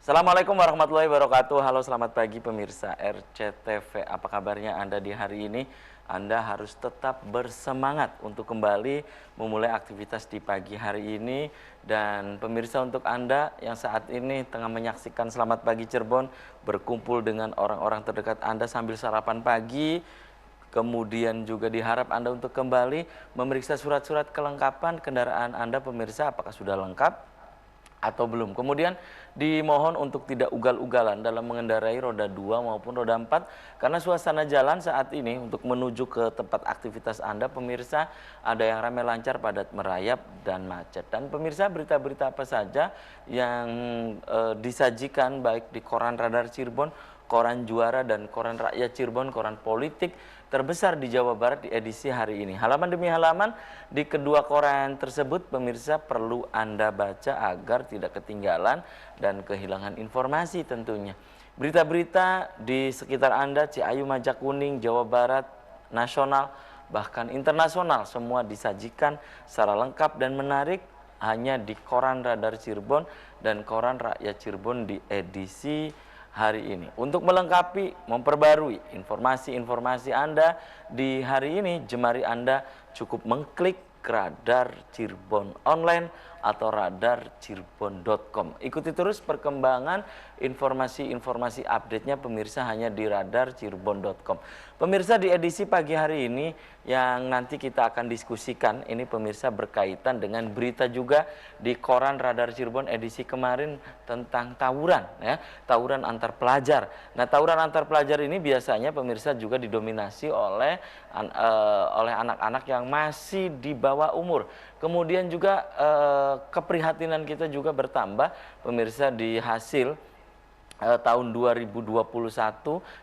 Assalamualaikum warahmatullahi wabarakatuh. Halo, selamat pagi pemirsa RCTV. Apa kabarnya Anda di hari ini? Anda harus tetap bersemangat untuk kembali memulai aktivitas di pagi hari ini. Dan pemirsa, untuk Anda yang saat ini tengah menyaksikan Selamat Pagi Cirebon, berkumpul dengan orang-orang terdekat Anda sambil sarapan pagi, kemudian juga diharap Anda untuk kembali memeriksa surat-surat kelengkapan kendaraan Anda, pemirsa, apakah sudah lengkap atau belum. Kemudian dimohon untuk tidak ugal-ugalan dalam mengendarai roda 2 maupun roda 4, karena suasana jalan saat ini untuk menuju ke tempat aktivitas Anda, pemirsa, ada yang ramai lancar, padat merayap, dan macet. Dan pemirsa, berita-berita apa saja yang disajikan baik di Koran Radar Cirebon, Koran Juara, dan Koran Rakyat Cirebon, koran politik terbesar di Jawa Barat di edisi hari ini. Halaman demi halaman di kedua koran tersebut, pemirsa, perlu Anda baca agar tidak ketinggalan dan kehilangan informasi tentunya. Berita-berita di sekitar Anda, Ciayu, Majakuning, Jawa Barat, nasional, bahkan internasional, semua disajikan secara lengkap dan menarik hanya di Koran Radar Cirebon dan Koran Rakyat Cirebon di edisi hari ini. Untuk melengkapi, memperbarui informasi-informasi Anda di hari ini, jemari Anda cukup mengklik Radar Cirebon Online atau radarcirebon.com. Ikuti terus perkembangan informasi-informasi update-nya, pemirsa, hanya di radarcirebon.com. Pemirsa, di edisi pagi hari ini yang nanti kita akan diskusikan ini, pemirsa, berkaitan dengan berita juga di Koran Radar Cirebon edisi kemarin tentang tawuran, ya, tawuran antar pelajar. Nah, tawuran antar pelajar ini biasanya, pemirsa, juga didominasi oleh anak-anak yang masih di bawah umur. Kemudian juga keprihatinan kita juga bertambah, pemirsa, di hasil tahun 2021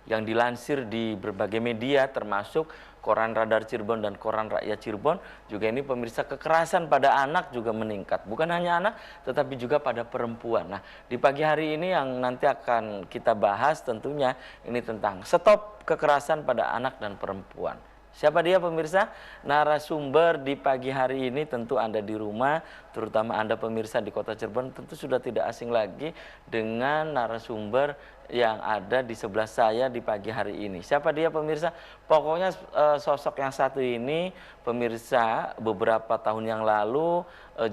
yang dilansir di berbagai media termasuk Koran Radar Cirebon dan Koran Rakyat Cirebon juga, ini pemirsa, kekerasan pada anak juga meningkat. Bukan hanya anak, tetapi juga pada perempuan. Nah, di pagi hari ini yang nanti akan kita bahas tentunya ini tentang stop kekerasan pada anak dan perempuan. Siapa dia, pemirsa? Narasumber di pagi hari ini tentu Anda di rumah, terutama Anda pemirsa di kota Cirebon, tentu sudah tidak asing lagi dengan narasumber yang ada di sebelah saya di pagi hari ini. Siapa dia, pemirsa? Pokoknya sosok yang satu ini, pemirsa, beberapa tahun yang lalu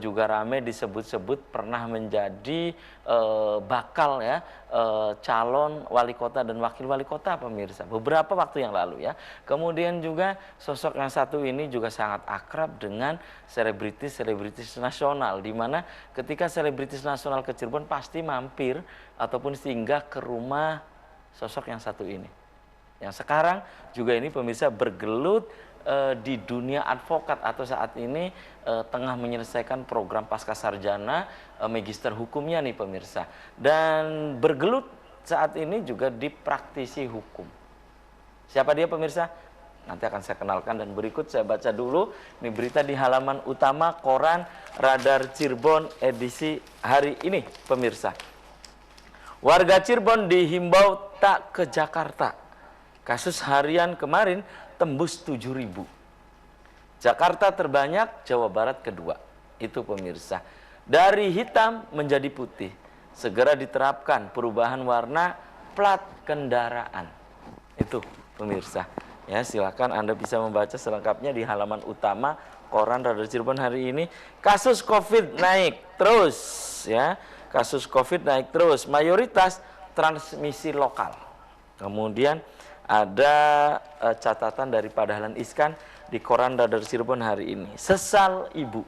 juga ramai disebut-sebut pernah menjadi bakal, ya, calon wali kota dan wakil wali kota, pemirsa, beberapa waktu yang lalu, ya. Kemudian juga sosok yang satu ini juga sangat akrab dengan selebritis nasional, di mana ketika selebritis nasional ke Cirebon pasti mampir ataupun singgah ke rumah sosok yang satu ini. Yang sekarang juga ini, pemirsa, bergelut di dunia advokat atau saat ini tengah menyelesaikan program pasca sarjana magister hukumnya nih, pemirsa. Dan bergelut saat ini juga di praktisi hukum. Siapa dia, pemirsa? Nanti akan saya kenalkan, dan berikut saya baca dulu ini berita di halaman utama Koran Radar Cirebon edisi hari ini, pemirsa. Warga Cirebon dihimbau tak ke Jakarta. Kasus harian kemarin tembus 7.000. Jakarta terbanyak, Jawa Barat kedua. Itu, pemirsa. Dari hitam menjadi putih. Segera diterapkan perubahan warna plat kendaraan. Itu, pemirsa. Ya, silakan Anda bisa membaca selengkapnya di halaman utama Koran Radar Cirebon hari ini. Kasus Covid naik terus, ya. Kasus Covid naik terus, mayoritas transmisi lokal. Kemudian ada catatan dari Pak Dahlan Iskan di Koran Radar Cirebon hari ini. Sesal ibu.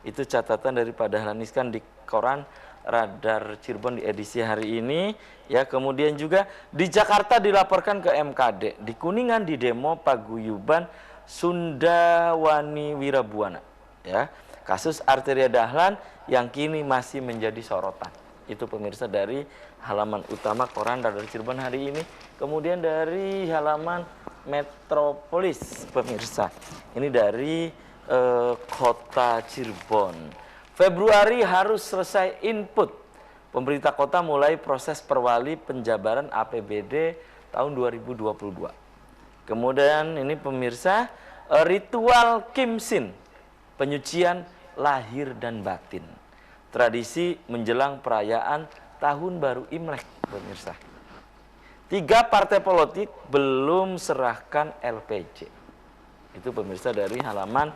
Itu catatan dari Pak Dahlan Iskan di Koran Radar Cirebon di edisi hari ini, ya. Kemudian juga di Jakarta dilaporkan ke MKD, di Kuningan di demo paguyuban Sundawani Wirabuana, ya. Kasus Arteria Dahlan yang kini masih menjadi sorotan. Itu, pemirsa, dari halaman utama Koran Radar Cirebon hari ini. Kemudian dari halaman Metropolis, pemirsa, ini dari kota Cirebon. Februari harus selesai input. Pemerintah kota mulai proses perwali penjabaran APBD tahun 2022. Kemudian ini, pemirsa, ritual Kimsin, penyucian lahir dan batin. Tradisi menjelang perayaan tahun baru Imlek, pemirsa. 3 partai politik belum serahkan LPJ. Itu pemirsa dari halaman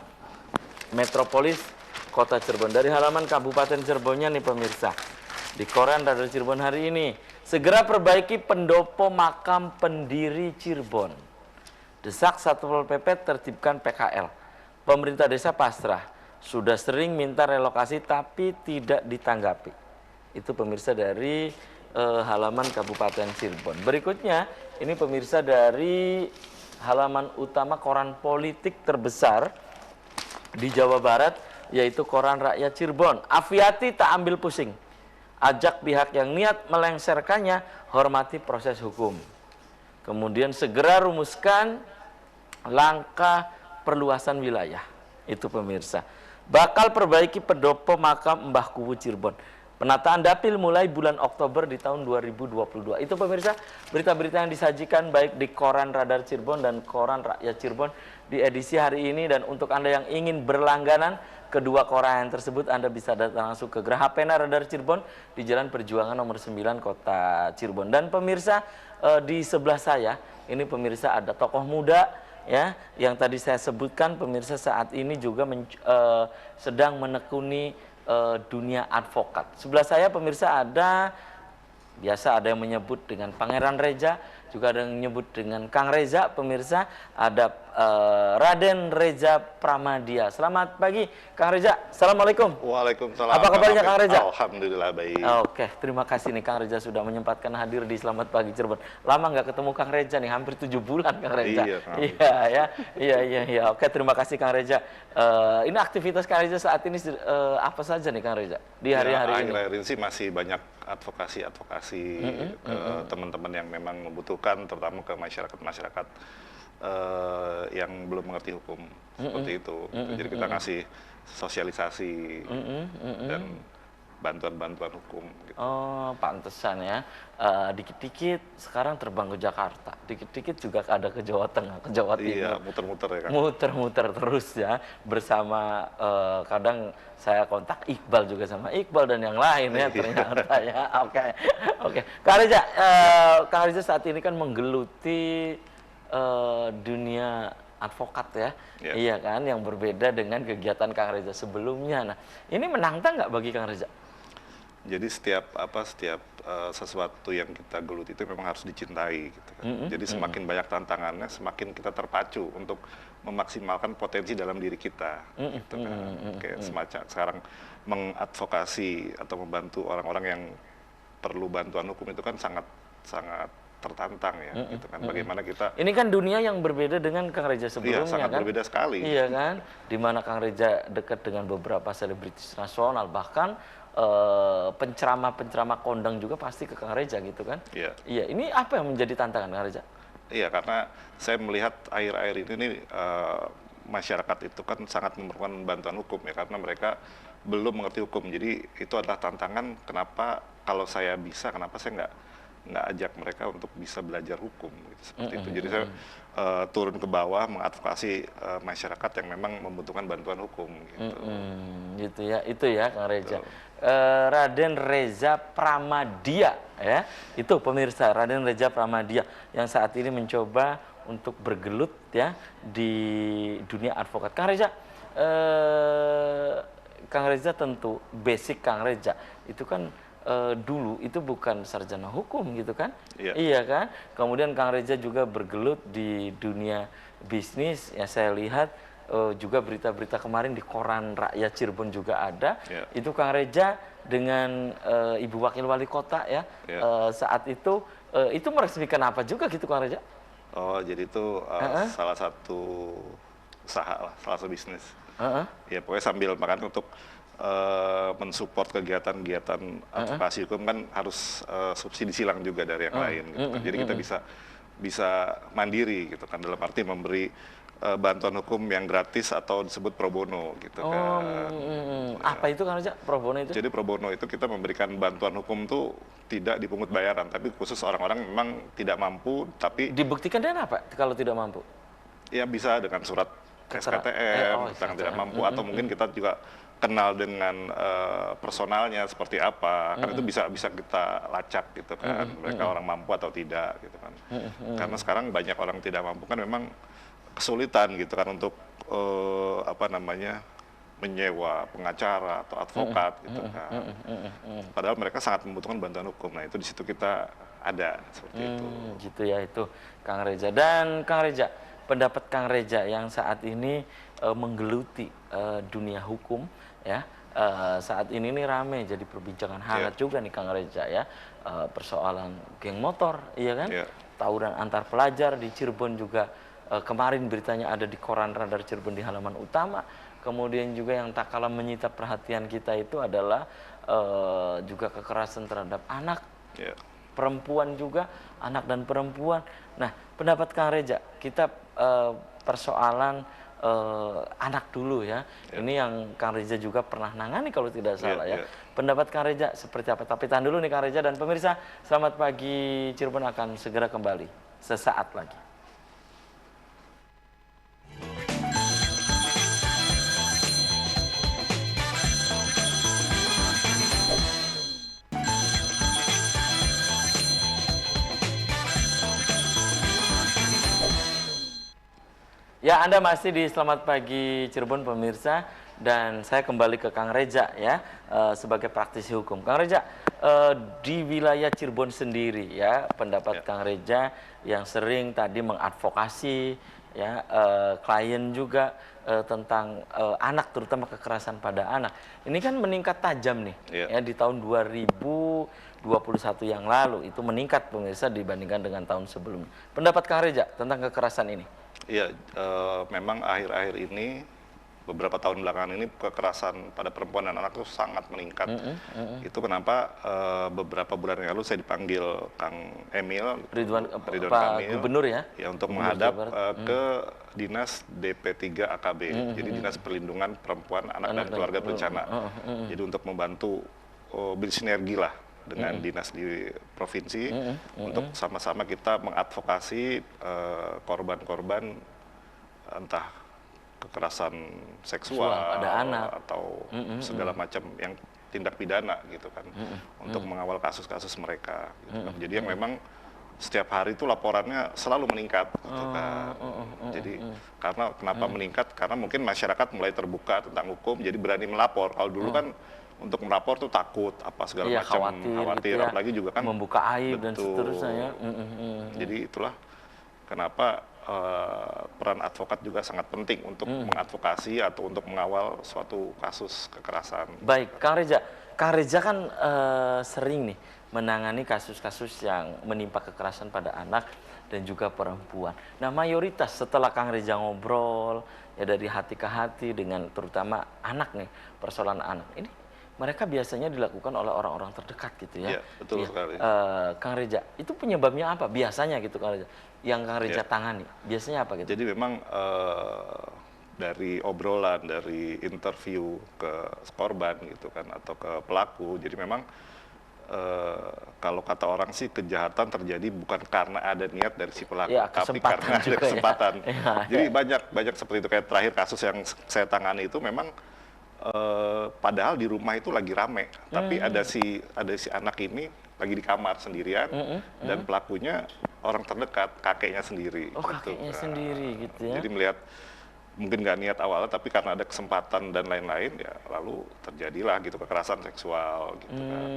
Metropolis Kota Cirebon. Dari halaman Kabupaten Cirebonnya nih pemirsa. Di koran Radar Cirebon hari ini. Segera perbaiki pendopo makam pendiri Cirebon. Desak Satpol PP tertibkan PKL. Pemerintah desa pasrah. Sudah sering minta relokasi tapi tidak ditanggapi. Itu pemirsa dari halaman Kabupaten Cirebon. Berikutnya, ini pemirsa dari halaman utama koran politik terbesar di Jawa Barat, yaitu koran Rakyat Cirebon. Afiati tak ambil pusing. Ajak pihak yang niat melengsarkannya, hormati proses hukum. Kemudian segera rumuskan langkah perluasan wilayah. Itu pemirsa. Bakal perbaiki pendopo makam Mbah Kuwu Cirebon. Penataan dapil mulai bulan Oktober di tahun 2022. Itu pemirsa berita-berita yang disajikan baik di koran Radar Cirebon dan koran Rakyat Cirebon di edisi hari ini. Dan untuk Anda yang ingin berlangganan kedua koran tersebut, Anda bisa datang langsung ke Geraha Pena Radar Cirebon di Jalan Perjuangan nomor 9 Kota Cirebon. Dan pemirsa di sebelah saya ini pemirsa ada tokoh muda ya yang tadi saya sebutkan, pemirsa saat ini juga sedang menekuni dunia advokat. Sebelah saya pemirsa ada, biasa ada yang menyebut dengan Pangeran Reza, juga ada yang menyebut dengan Kang Reza. Pemirsa ada Raden Reza Pramadia. Selamat pagi Kang Reza. Assalamualaikum. Waalaikumsalam. Apa kabarnya Kang Reza? Alhamdulillah baik. Oke, terima kasih nih Kang Reza sudah menyempatkan hadir di Selamat Pagi Cirebon. Lama nggak ketemu Kang Reza nih, hampir 7 bulan Kang Reza. Iya. Oke, terima kasih Kang Reza. Ini aktivitas Kang Reza saat ini apa saja nih Kang Reza di hari-hari ini? Akhir-akhir ini sih masih banyak advokasi ke teman-teman yang memang membutuhkan, terutama ke masyarakat yang belum mengerti hukum seperti itu. Jadi kita ngasih sosialisasi dan bantuan-bantuan hukum. Gitu. Oh, pantesan ya. Dikit-dikit sekarang terbang ke Jakarta, dikit-dikit juga ada ke Jawa Tengah, ke Jawa Timur. Iya, muter-muter ya kan. Muter-muter terus ya, bersama kadang saya kontak Iqbal juga sama Iqbal dan yang lain ya ternyata ya. Oke. Kang Reza saat ini kan menggeluti dunia advokat ya, iya kan, yang berbeda dengan kegiatan Kang Reza sebelumnya. Nah, ini menantang nggak bagi Kang Reza? Jadi setiap sesuatu yang kita geluti itu memang harus dicintai gitu kan. Jadi semakin banyak tantangannya, semakin kita terpacu untuk memaksimalkan potensi dalam diri kita gitu kan. Kayak semacam sekarang mengadvokasi atau membantu orang-orang yang perlu bantuan hukum itu kan sangat tertantang ya gitu kan. Bagaimana kita ini kan dunia yang berbeda dengan Kang Reza sebelumnya. Iya, sangat kan? berbeda sekali. Iya kan, dimana Kang Reza dekat dengan beberapa selebritis nasional, bahkan penceramah kondang juga pasti ke Kang Reza gitu kan. Iya, ini apa yang menjadi tantangan Kang Reza? Iya, karena saya melihat akhir-akhir ini masyarakat itu kan sangat memerlukan bantuan hukum ya, karena mereka belum mengerti hukum. Jadi itu adalah tantangan, kenapa kalau saya bisa, kenapa saya nggak ajak mereka untuk bisa belajar hukum gitu, seperti itu. Jadi saya turun ke bawah mengadvokasi masyarakat yang memang membutuhkan bantuan hukum gitu. Gitu ya, itu ya Kang Reza. Raden Reza Pramadia ya, itu pemirsa Raden Reza Pramadia yang saat ini mencoba untuk bergelut ya di dunia advokat. Kang Reza tentu basic Kang Reza itu kan dulu itu bukan sarjana hukum gitu kan, iya kan. Kemudian Kang Reza juga bergelut di dunia bisnis ya, saya lihat juga berita-berita kemarin di koran Rakyat Cirebon juga ada. Itu Kang Reza dengan Ibu Wakil Wali Kota ya, saat itu meresmikan apa juga gitu Kang Reza? Oh, jadi itu salah satu usaha lah, salah satu bisnis. Ya pokoknya sambil makan untuk mensupport kegiatan-kegiatan advokasi hukum kan harus subsidi silang juga dari yang lain gitu kan. Jadi kita bisa mandiri gitu kan, dalam arti memberi bantuan hukum yang gratis atau disebut pro bono gitu kan. Apa itu kan aja pro bono itu? Jadi pro bono itu kita memberikan bantuan hukum tuh tidak dipungut bayaran, tapi khusus orang-orang memang tidak mampu, tapi dibuktikan dengan apa kalau tidak mampu? Ya bisa dengan surat SPTM, tidak mampu, atau mungkin kita juga kenal dengan personalnya seperti apa, kan itu bisa bisa kita lacak gitu kan, mereka orang mampu atau tidak gitu kan. Karena sekarang banyak orang tidak mampu kan memang kesulitan gitu kan untuk apa namanya, menyewa pengacara atau advokat gitu kan. Padahal mereka sangat membutuhkan bantuan hukum. Nah, itu di situ kita ada seperti itu. Gitu ya itu Kang Reza. Dan Kang Reza, pendapat Kang Reza yang saat ini menggeluti dunia hukum ya. Saat ini nih rame jadi perbincangan hangat juga nih Kang Reza ya. Persoalan geng motor, iya kan? Tawuran antar pelajar di Cirebon juga kemarin beritanya ada di koran Radar Cirebon di halaman utama. Kemudian juga yang tak kalah menyita perhatian kita itu adalah juga kekerasan terhadap anak, perempuan juga, anak dan perempuan. Nah, pendapat Kang Reza, kita persoalan anak dulu ya. Ini yang Kang Reza juga pernah nangani kalau tidak salah ya. Pendapat Kang Reza seperti apa? Tapi tahan dulu nih Kang Reza dan pemirsa, selamat pagi Cirebon akan segera kembali sesaat lagi. Ya, Anda masih di Selamat Pagi Cirebon pemirsa, dan saya kembali ke Kang Reza ya sebagai praktisi hukum. Kang Reza, di wilayah Cirebon sendiri ya, pendapat Kang Reza yang sering tadi mengadvokasi ya klien juga tentang anak, terutama kekerasan pada anak. Ini kan meningkat tajam nih ya di tahun 2021 yang lalu, itu meningkat pemirsa dibandingkan dengan tahun sebelumnya. Pendapat Kang Reza tentang kekerasan ini? Iya, memang akhir-akhir ini, beberapa tahun belakangan ini kekerasan pada perempuan dan anak itu sangat meningkat. Itu kenapa beberapa bulan yang lalu saya dipanggil Kang Emil, Ridwan Kamil, Gubernur ya untuk menghadap ke Dinas DP3 AKB, jadi Dinas Perlindungan Perempuan, Anak dan Keluarga Berencana. Jadi untuk membantu bersinergi lah dengan dinas di provinsi untuk sama-sama kita mengadvokasi korban-korban entah kekerasan seksual pada anak atau segala macam yang tindak pidana gitu kan, untuk mengawal kasus-kasus mereka gitu kan. Jadi yang memang setiap hari itu laporannya selalu meningkat gitu kan. Jadi karena kenapa meningkat? Karena mungkin masyarakat mulai terbuka tentang hukum, jadi berani melapor. Kalau dulu kan untuk melapor tuh takut apa segala macam, khawatir gitu ya, apalagi juga kan membuka aib dan seterusnya. Jadi itulah kenapa peran advokat juga sangat penting untuk mengadvokasi atau untuk mengawal suatu kasus kekerasan. Baik, Kang Reza kan sering nih menangani kasus-kasus yang menimpa kekerasan pada anak dan juga perempuan. Nah, mayoritas setelah Kang Reza ngobrol ya dari hati ke hati dengan terutama anak nih, persoalan anak ini, mereka biasanya dilakukan oleh orang-orang terdekat gitu ya. Iya, betul sekali. Kang Reza, itu penyebabnya apa biasanya gitu Kang Reza? Yang Kang Reza tangani, biasanya apa gitu? Jadi memang dari obrolan, dari interview ke korban gitu kan, atau ke pelaku, jadi memang kalau kata orang sih kejahatan terjadi bukan karena ada niat dari si pelaku, tapi karena ada kesempatan. Jadi banyak seperti itu, kayak terakhir kasus yang saya tangani itu memang padahal di rumah itu lagi rame, tapi ada si anak ini lagi di kamar sendirian dan pelakunya orang terdekat, kakeknya sendiri. Oh, kakeknya sendiri gitu ya. Jadi melihat mungkin nggak niat awalnya, tapi karena ada kesempatan dan lain-lain ya lalu terjadilah gitu kekerasan seksual gitu kan.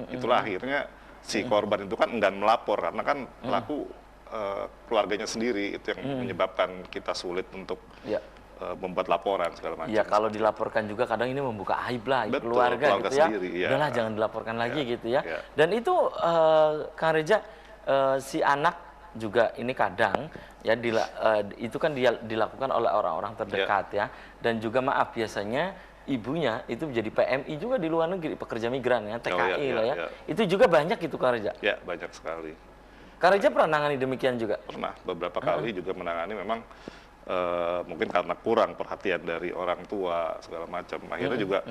Itulah akhirnya si korban itu kan enggan melapor karena kan pelaku keluarganya sendiri, itu yang menyebabkan kita sulit untuk membuat laporan segala macam. Ya, kalau dilaporkan juga kadang ini membuka aib lah, keluarga gitu ya. Sendiri, udahlah jangan dilaporkan lagi gitu ya. Dan itu Kang Reza, si anak juga ini kadang ya itu kan dilakukan oleh orang-orang terdekat ya. Dan juga maaf biasanya ibunya itu menjadi PMI juga di luar negeri, pekerja migran ya, TKI lah ya. Itu juga banyak itu Kang Reza? Ya, banyak sekali. Kang Reza pernah menangani demikian juga? Pernah, beberapa kali juga menangani, memang mungkin karena kurang perhatian dari orang tua segala macam, akhirnya juga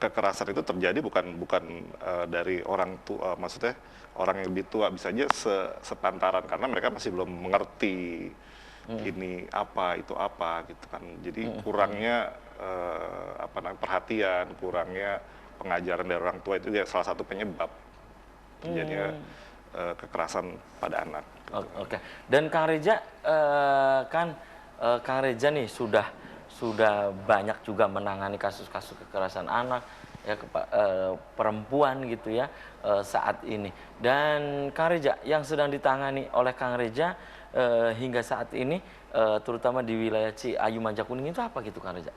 kekerasan itu terjadi bukan dari orang tua, maksudnya orang yang lebih tua, bisa aja sepantaran karena mereka masih belum mengerti ini apa itu apa gitu kan. Jadi kurangnya perhatian, kurangnya pengajaran dari orang tua itu juga salah satu penyebab terjadinya kekerasan pada anak. Oke. Dan Kang Reza, Kang Reza nih sudah banyak juga menangani kasus-kasus kekerasan anak ya perempuan gitu ya saat ini. Dan Kang Reza yang sedang ditangani oleh Kang Reza hingga saat ini terutama di wilayah Ciayu Majakuning itu apa gitu Kang Reza?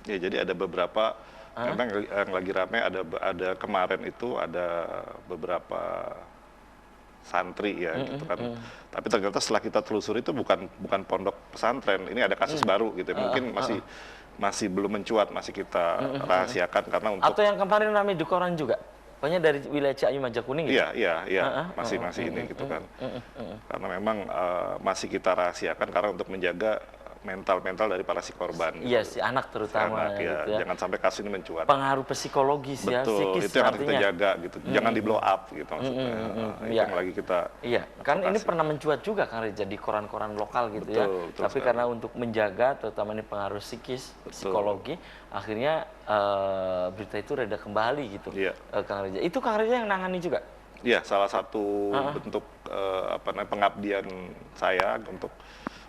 Ya, jadi ada beberapa memang yang lagi ramai ada kemarin itu ada beberapa santri ya gitu kan. Tapi ternyata setelah kita telusuri itu bukan pondok pesantren. Ini ada kasus baru gitu. Mungkin masih belum mencuat, masih kita rahasiakan karena untuk atau yang kemarin ramai di koran juga. Pokoknya dari wilayah Ciayu Majakuning gitu. Iya, masih ini gitu kan. Karena memang masih kita rahasiakan karena untuk menjaga mental dari para si korban. Iya, si anak terutama anak, gitu ya. Jangan sampai kasus ini mencuat. Pengaruh psikologis ya, Betul, psikis itu yang harus kita jaga gitu. Jangan di blow up gitu maksudnya. Itu yang lagi kita Iya, kan ini pernah mencuat juga Kang Reza di koran-koran lokal gitu ya. Betul Tapi karena untuk menjaga terutama ini pengaruh psikis, psikologi, akhirnya berita itu reda kembali gitu. Kang Reza. Itu Kang Reza yang nangani juga? Iya, salah satu bentuk pengabdian saya untuk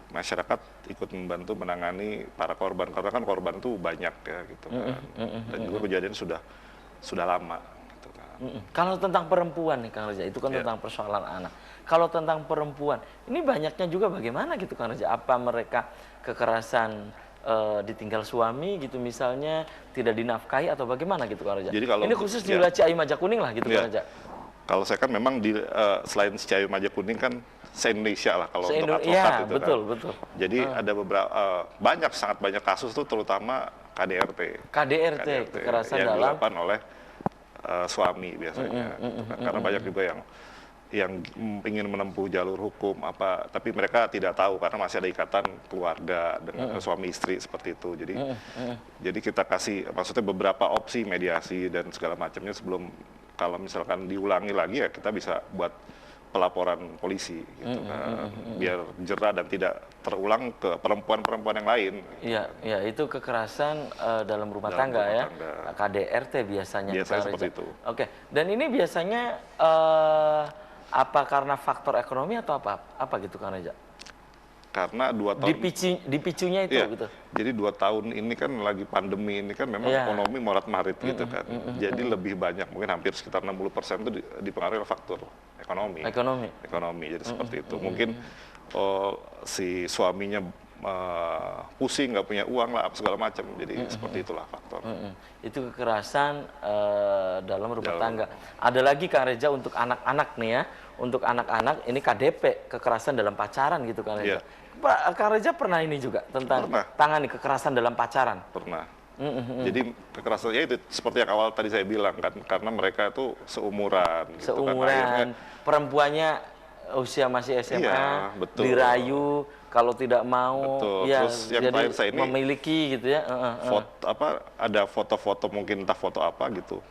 masyarakat ikut membantu menangani para korban karena kan korban tuh banyak ya gitu kan. Dan juga kejadian sudah lama gitu kan. Kalau tentang perempuan nih Kang Reza, itu kan tentang persoalan anak. Kalau tentang perempuan, ini banyaknya juga bagaimana gitu Kang Reza? Apa mereka kekerasan ditinggal suami gitu misalnya, tidak dinafkahi atau bagaimana gitu Kang Reza? Jadi kalau ini khusus di wilayah Ciayu Majakuning lah gitu Kang Reza. Kalau saya kan memang selain Ciayu Majakuning kan se-Indonesia lah kalau untuk advokat itu betul, kan. betul. Jadi ada beberapa sangat banyak kasus tuh terutama KDRT kekerasan yang dalam dilakukan oleh suami biasanya gitu kan. Karena banyak juga yang ingin menempuh jalur hukum tapi mereka tidak tahu karena masih ada ikatan keluarga dengan suami istri seperti itu. Jadi kita kasih maksudnya beberapa opsi mediasi dan segala macamnya sebelum kalau misalkan diulangi lagi ya kita bisa buat pelaporan polisi gitu kan biar jerah dan tidak terulang ke perempuan-perempuan yang lain. Iya, itu kekerasan dalam rumah tangga. KDRT biasanya seperti itu. Oke. Dan ini biasanya apa karena faktor ekonomi atau apa gitu Kang Reza? Karena 2 tahun dipicunya itu gitu. Jadi 2 tahun ini kan lagi pandemi ini kan memang ekonomi morat-marit gitu kan. Jadi lebih banyak mungkin hampir sekitar 60% itu dipengaruhi oleh faktor ekonomi. Jadi seperti itu. Mungkin si suaminya pusing nggak punya uang lah apa segala macam. Jadi seperti itulah faktor. Itu kekerasan dalam rumah tangga. Ada lagi Kang Reza untuk anak-anak nih ya. Untuk anak-anak ini KDP, kekerasan dalam pacaran gitu Kang Reza. Kang Reza pernah ini juga tentang tangani kekerasan dalam pacaran? Pernah. Jadi kekerasannya itu seperti yang awal tadi saya bilang kan, karena mereka itu seumuran. Seumuran, perempuannya usia masih SMA, dirayu, kalau tidak mau, Terus yang jadi saya ini memiliki gitu ya. Ada foto-foto mungkin entah foto apa gitu,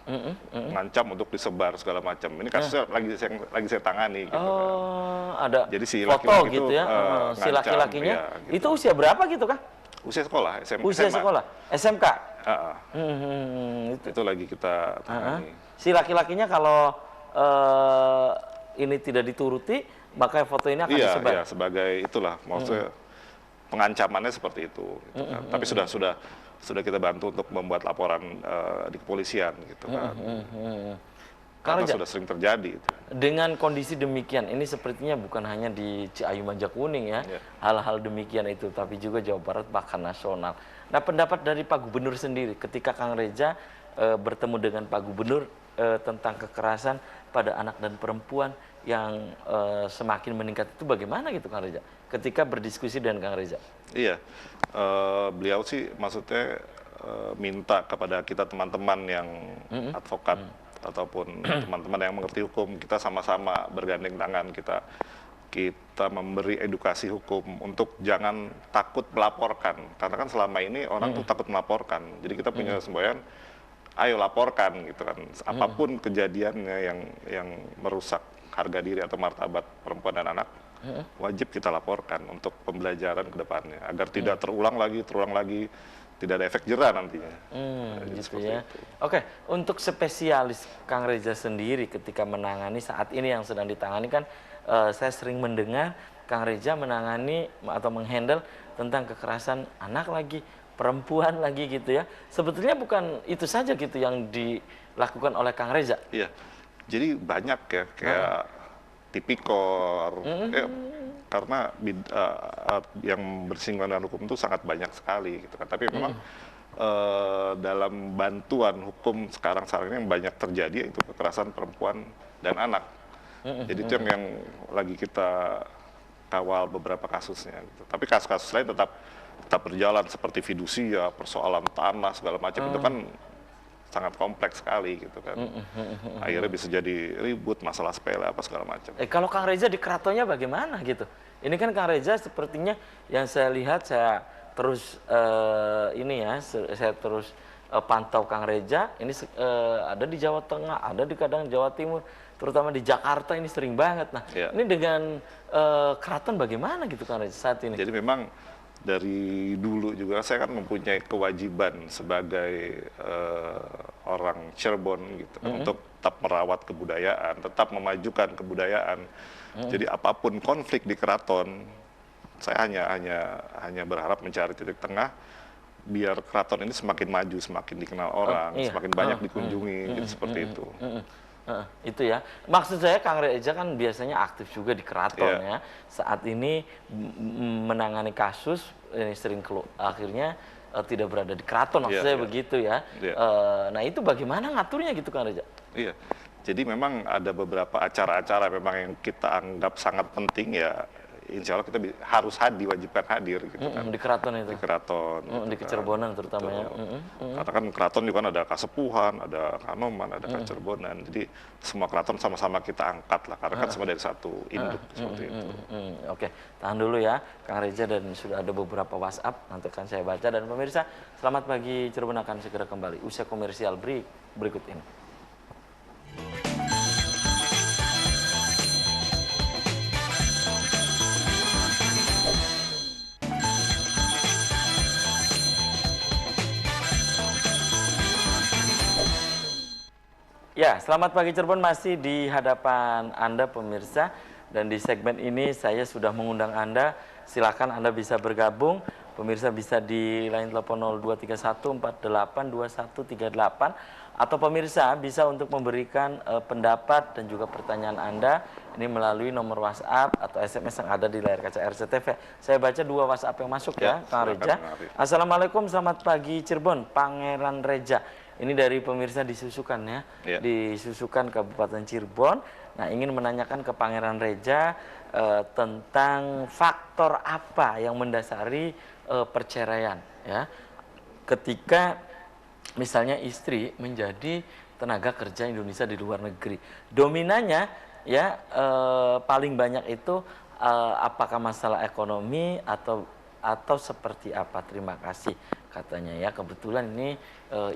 ngancam untuk disebar segala macam. Ini kasusnya lagi saya tangani. Gitu, ada jadi si foto laki-laki gitu ya, si laki-lakinya gitu. itu usia berapa gitu kah? Usia sekolah, Usia sekolah, SMK. Itu lagi kita tangani. Si laki-lakinya kalau ini tidak dituruti, maka foto ini akan disebar. Iya, sebagai itulah, maksudnya pengancamannya seperti itu. Gitu kan. Tapi sudah kita bantu untuk membuat laporan di kepolisian, gitu kan. Karena sudah sering terjadi. Itu. Dengan kondisi demikian, ini sepertinya bukan hanya di Ciayu Majakuning ya, hal-hal demikian itu, tapi juga Jawa Barat bahkan nasional. Nah, pendapat dari Pak Gubernur sendiri, ketika Kang Reza bertemu dengan Pak Gubernur tentang kekerasan pada anak dan perempuan yang semakin meningkat itu bagaimana gitu Kang Reza? Ketika berdiskusi dengan Kang Reza? Iya, beliau sih maksudnya minta kepada kita teman-teman yang advokat ataupun teman-teman yang mengerti hukum, kita sama-sama bergandeng tangan, kita memberi edukasi hukum untuk jangan takut melaporkan, karena kan selama ini orang tuh takut melaporkan. Jadi kita punya semboyan, ayo laporkan gitu kan, apapun kejadiannya yang merusak harga diri atau martabat perempuan dan anak, wajib kita laporkan untuk pembelajaran ke depannya agar tidak terulang lagi, tidak ada efek jera nantinya. Jadi Gitu seperti ya. itu. Oke, untuk spesialis Kang Reza sendiri ketika menangani saat ini yang sedang ditangani kan, saya sering mendengar Kang Reza menangani atau menghandle tentang kekerasan anak lagi, perempuan lagi gitu ya. Sebetulnya bukan itu saja gitu yang dilakukan oleh Kang Reza. Iya, jadi banyak ya kayak tipikor, ya, karena yang bersinggungan dengan hukum itu sangat banyak sekali gitu kan. Tapi memang dalam bantuan hukum sekarang ini yang banyak terjadi yaitu kekerasan perempuan dan anak. Jadi itu yang lagi kita kawal beberapa kasusnya. Gitu. Tapi kasus-kasus lain tetap berjalan seperti fidusia, persoalan tanah segala macam itu kan sangat kompleks sekali gitu kan. Akhirnya bisa jadi ribut, masalah sepele apa segala macam. Kalau Kang Reza di keratonnya bagaimana gitu? Ini kan Kang Reza sepertinya yang saya lihat, saya terus saya terus pantau Kang Reza. Ini ada di Jawa Tengah, ada di kadang Jawa Timur, terutama di Jakarta ini sering banget. Nah, ini dengan keraton bagaimana gitu Kang Reza saat ini? Jadi memang dari dulu juga saya kan mempunyai kewajiban sebagai orang Cirebon gitu untuk tetap merawat kebudayaan, tetap memajukan kebudayaan. Jadi apapun konflik di keraton, saya hanya berharap mencari titik tengah biar keraton ini semakin maju, semakin dikenal orang, semakin banyak dikunjungi, gitu seperti itu. Itu ya. Maksud saya Kang Reza kan biasanya aktif juga di keraton ya. Saat ini menangani kasus ini sering akhirnya tidak berada di keraton, maksud saya begitu ya. Nah itu bagaimana ngaturnya gitu Kang Reza? Iya. Jadi memang ada beberapa acara-acara memang yang kita anggap sangat penting ya. Insya Allah kita harus diwajibkan hadir gitu kan. Di keraton itu? Di keraton. Di Kecerbonan terutama ya. Karena kan keraton juga kan ada Kasepuhan, ada Kanoman, ada Kacerbonan. Jadi semua keraton sama-sama kita angkat lah. Karena kan semua dari satu induk seperti itu. Oke, tahan dulu ya Kang Reza, dan sudah ada beberapa WhatsApp nanti akan saya baca. Dan pemirsa, selamat pagi Cirebon akan segera kembali usai komersial break berikut ini. Ya, selamat pagi Cirebon, masih di hadapan Anda pemirsa, dan di segmen ini saya sudah mengundang Anda. Silakan Anda bisa bergabung, pemirsa bisa di line telepon 0231482138, atau pemirsa bisa untuk memberikan pendapat dan juga pertanyaan Anda ini melalui nomor WhatsApp atau SMS yang ada di layar kaca RCTV. Saya baca dua WhatsApp yang masuk ya, Kang Reza. Assalamualaikum, selamat pagi Cirebon, Pangeran Reza. Ini dari pemirsa di Susukan ya, di Susukan Kabupaten Cirebon. Nah, ingin menanyakan ke Pangeran Reza tentang faktor apa yang mendasari perceraian ya. Ketika misalnya istri menjadi tenaga kerja Indonesia di luar negeri, dominannya ya paling banyak itu apakah masalah ekonomi atau seperti apa? Terima kasih katanya ya. Kebetulan ini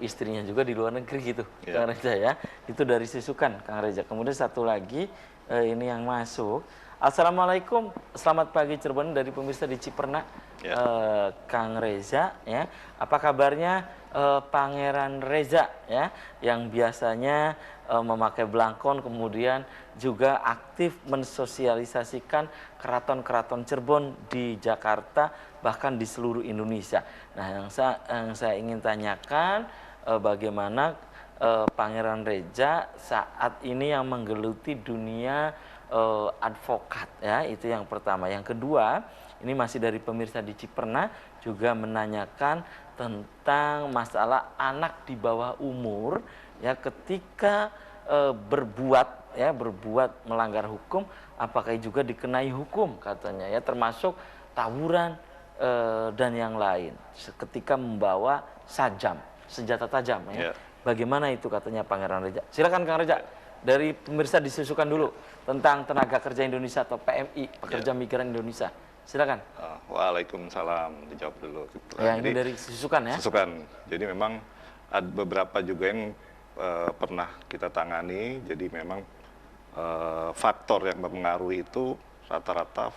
istrinya juga di luar negeri gitu, Kang Reza ya. Itu dari Susukan, Kang Reza. Kemudian satu lagi ini yang masuk. Assalamualaikum, selamat pagi Cirebon, dari pemirsa di Cipernak, Kang Reza ya. Apa kabarnya Pangeran Reza ya, yang biasanya memakai belangkon, kemudian juga aktif mensosialisasikan keraton-keraton Cirebon di Jakarta, bahkan di seluruh Indonesia. Nah, yang saya ingin tanyakan bagaimana Pangeran Reza saat ini yang menggeluti dunia advokat ya, itu yang pertama. Yang kedua, ini masih dari pemirsa di Cipernak, juga menanyakan tentang masalah anak di bawah umur ya, ketika berbuat melanggar hukum, apakah juga dikenai hukum katanya ya, termasuk tawuran dan yang lain ketika membawa senjata tajam ya. Bagaimana itu katanya Pangeran Reza? Silakan Kang Reza, dari pemirsa disusukan dulu tentang tenaga kerja Indonesia atau PMI, pekerja migran Indonesia. Silakan. Waalaikumsalam, dijawab dulu. Ya, ini dari Susukan ya. Susukan. Jadi memang ada beberapa juga yang pernah kita tangani. Jadi memang faktor yang mempengaruhi itu rata-rata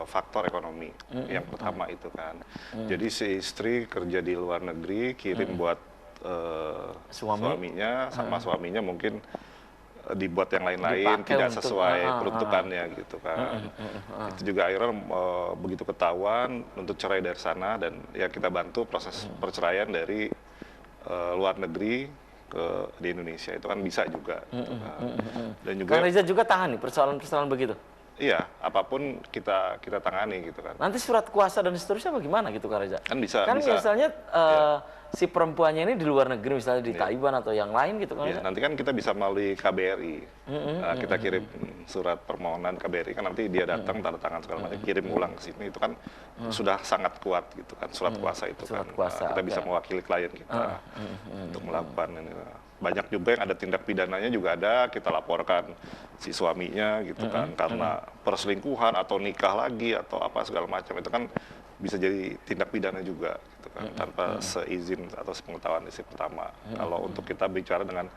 faktor ekonomi. Yang pertama itu kan. Jadi si istri kerja di luar negeri, kirim buat suaminya, sama suaminya mungkin dibuat yang lain-lain, Dipakai tidak untuk, sesuai peruntukannya gitu kan. Itu juga akhirnya begitu ketahuan untuk cerai dari sana, dan ya kita bantu proses perceraian dari luar negeri di Indonesia, itu kan bisa juga gitu kan. Dan juga Kang Reza juga tahan nih persoalan-persoalan begitu. iya, apapun kita tangani gitu kan. Nanti surat kuasa dan seterusnya bagaimana gitu Kang Reza? Kan bisa Kan bisa. misalnya si perempuannya ini di luar negeri, misalnya di Taiwan atau yang lain gitu Kang Ya, Reza. nanti kan kita bisa melalui KBRI. Kita kirim surat permohonan KBRI, kan nanti dia datang tanda tangan segala macam, kirim ulang ke sini, itu kan sudah sangat kuat gitu kan, surat kuasa itu Surat kan. kuasa, Kita bisa oke. mewakili klien kita untuk melakukan ini. Banyak juga yang ada tindak pidananya juga ada, kita laporkan si suaminya gitu kan, karena perselingkuhan atau nikah lagi atau apa segala macam, itu kan bisa jadi tindak pidana juga gitu kan, tanpa seizin atau sepengetahuan istri pertama. Kalau untuk kita bicara dengan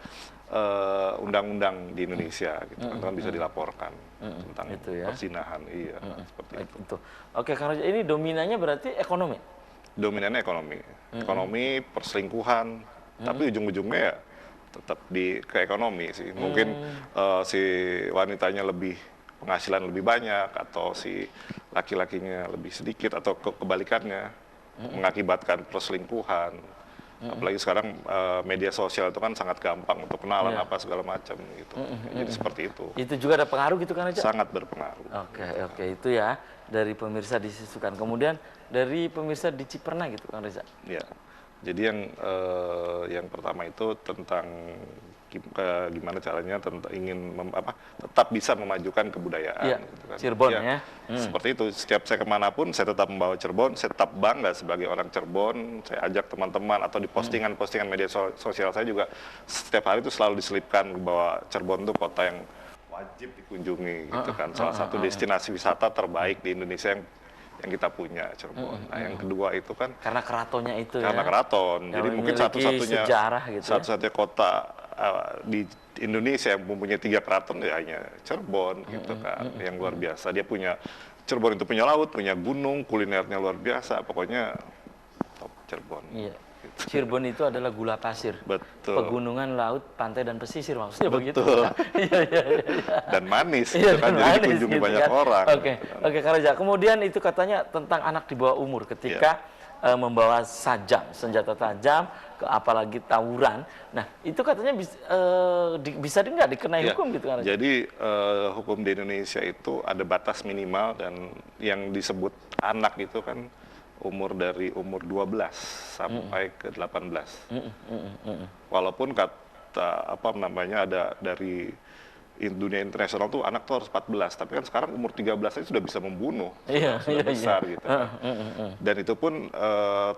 undang-undang di Indonesia gitu kan, itu kan bisa dilaporkan tentang Itu ya. perzinahan. Iya, seperti itu. Itu. Oke Kang Reza, ini dominannya berarti ekonomi. Dominannya ekonomi. Ekonomi, perselingkuhan, tapi ujung-ujungnya ya tetap ke ekonomi sih. Mungkin si wanitanya lebih penghasilan lebih banyak, atau si laki-lakinya lebih sedikit, atau kebalikannya mengakibatkan perselingkuhan. Apalagi sekarang media sosial itu kan sangat gampang untuk kenalan apa segala macam gitu. Jadi seperti itu. Itu juga ada pengaruh gitu Kang Reza? Sangat berpengaruh. Oke, itu ya dari pemirsa di Sisukan. Kemudian dari pemirsa di Ciperna gitu Kang Reza. Ya. Jadi yang pertama itu tentang gimana caranya ingin tetap bisa memajukan kebudayaan. Iya, Gitu kan. Cirebon ya. Seperti itu. Setiap saya kemanapun saya tetap membawa Cirebon. Saya tetap bangga sebagai orang Cirebon. Saya ajak teman-teman, atau di postingan-postingan media sosial saya juga setiap hari itu selalu diselipkan bahwa Cirebon itu kota yang wajib dikunjungi gitu kan. Salah satu destinasi wisata terbaik di Indonesia yang kita punya, Cirebon. Nah, yang kedua itu kan Karena keratonnya itu karena ya. keraton. Yang Jadi mungkin memiliki satu-satunya sejarah gitu ya. satu-satunya kota di Indonesia yang mempunyai 3 keraton ya hanya Cirebon gitu kan. Yang luar biasa. Dia punya, Cirebon itu punya laut, punya gunung, kulinernya luar biasa. Pokoknya top Cirebon. Iya. Cirebon itu adalah gula pasir. Betul. Pegunungan, laut, pantai, dan pesisir maksudnya begitu. Betul. Iya. Dan manis Iya, gitu kan. dan Jadi manis dikunjungi gitu banyak kan. orang. Oke, gitu kan. oke Kang Reza. Kemudian itu katanya tentang anak di bawah umur ketika membawa sajam, senjata tajam, apalagi tawuran. Nah, itu katanya bisa nggak dikenai Ya, hukum gitu Kang Reza? jadi hukum di Indonesia itu ada batas minimal, dan yang disebut anak itu kan dari umur 12 sampai ke 18. Walaupun kata ada dari dunia internasional tuh anak tuh harus 14, tapi kan sekarang umur 13 aja sudah bisa membunuh, sudah besar gitu kan. Dan itu pun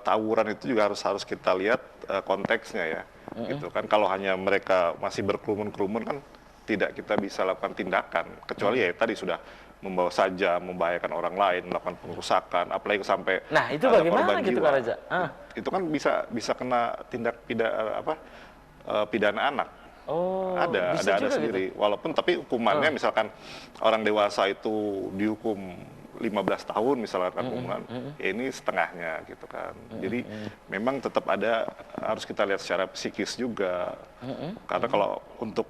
tawuran itu juga harus kita lihat konteksnya ya, gitu kan. Kalau hanya mereka masih berkerumun-kerumun kan tidak kita bisa lakukan tindakan, kecuali ya tadi sudah membawa saja, membahayakan orang lain, melakukan pengerusakan, apalagi sampai Nah, itu ada bagaimana korban gitu jiwa. Kang Reza? Itu kan bisa kena tindak pidana anak. Oh, Ada bisa juga sendiri. Walaupun tapi hukumannya misalkan orang dewasa itu dihukum 15 tahun misalkan hukuman, ya ini setengahnya gitu kan. Jadi memang tetap harus kita lihat secara psikis juga. Karena kalau untuk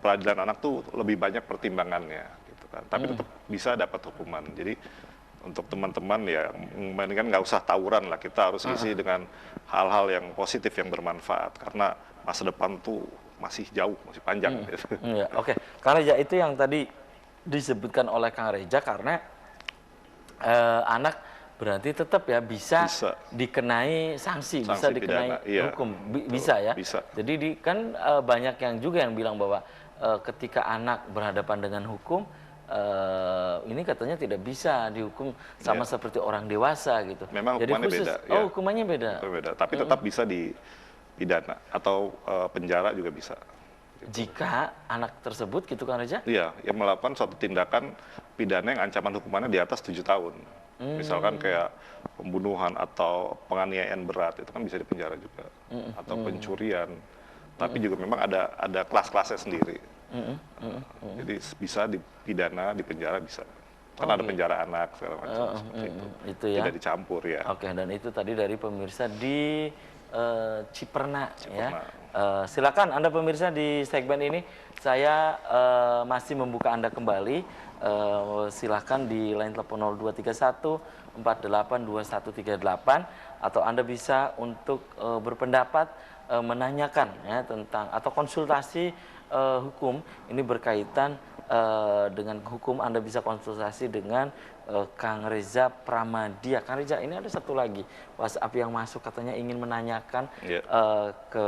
peradilan anak tuh lebih banyak pertimbangannya gitu kan. Tapi tetap bisa dapat hukuman. Jadi untuk teman-teman ya mendingan nggak usah tawuran lah, kita harus isi dengan hal-hal yang positif yang bermanfaat, karena masa depan tuh masih jauh, masih panjang. Ya, oke. Kang Reza, itu yang tadi disebutkan oleh Kang Reza karena anak berarti tetap ya bisa dikenai sanksi, bisa dikenai pidana, hukum, bisa ya. Bisa. Jadi kan banyak yang juga yang bilang bahwa ketika anak berhadapan dengan hukum, ini katanya tidak bisa dihukum sama seperti orang dewasa gitu. Memang jadi hukumannya khusus, beda. Oh, hukumannya beda. Beda. Tapi tetap bisa dipidana atau penjara juga bisa. Jika anak tersebut gitu Kang Reza? Iya, yang melakukan suatu tindakan pidana yang ancaman hukumannya di atas 7 tahun. Misalkan kayak pembunuhan atau penganiayaan berat, itu kan bisa dipenjara juga. Atau pencurian. Tapi juga memang ada kelas-kelasnya sendiri. Jadi bisa dipidana, dipenjara bisa. kan ada penjara anak segala macam seperti itu. Itu ya. Tidak dicampur ya. Oke, dan itu tadi dari pemirsa di Ciperna, ya. Ciperna. Silakan Anda pemirsa di segmen ini saya masih membuka Anda kembali. Silakan di line telepon 0231 482138 atau Anda bisa untuk berpendapat menanyakan ya tentang atau konsultasi hukum ini berkaitan dengan hukum. Anda bisa konsultasi dengan Kang Reza Pramadia. Kang Reza, ini ada satu lagi WhatsApp yang masuk katanya ingin menanyakan ke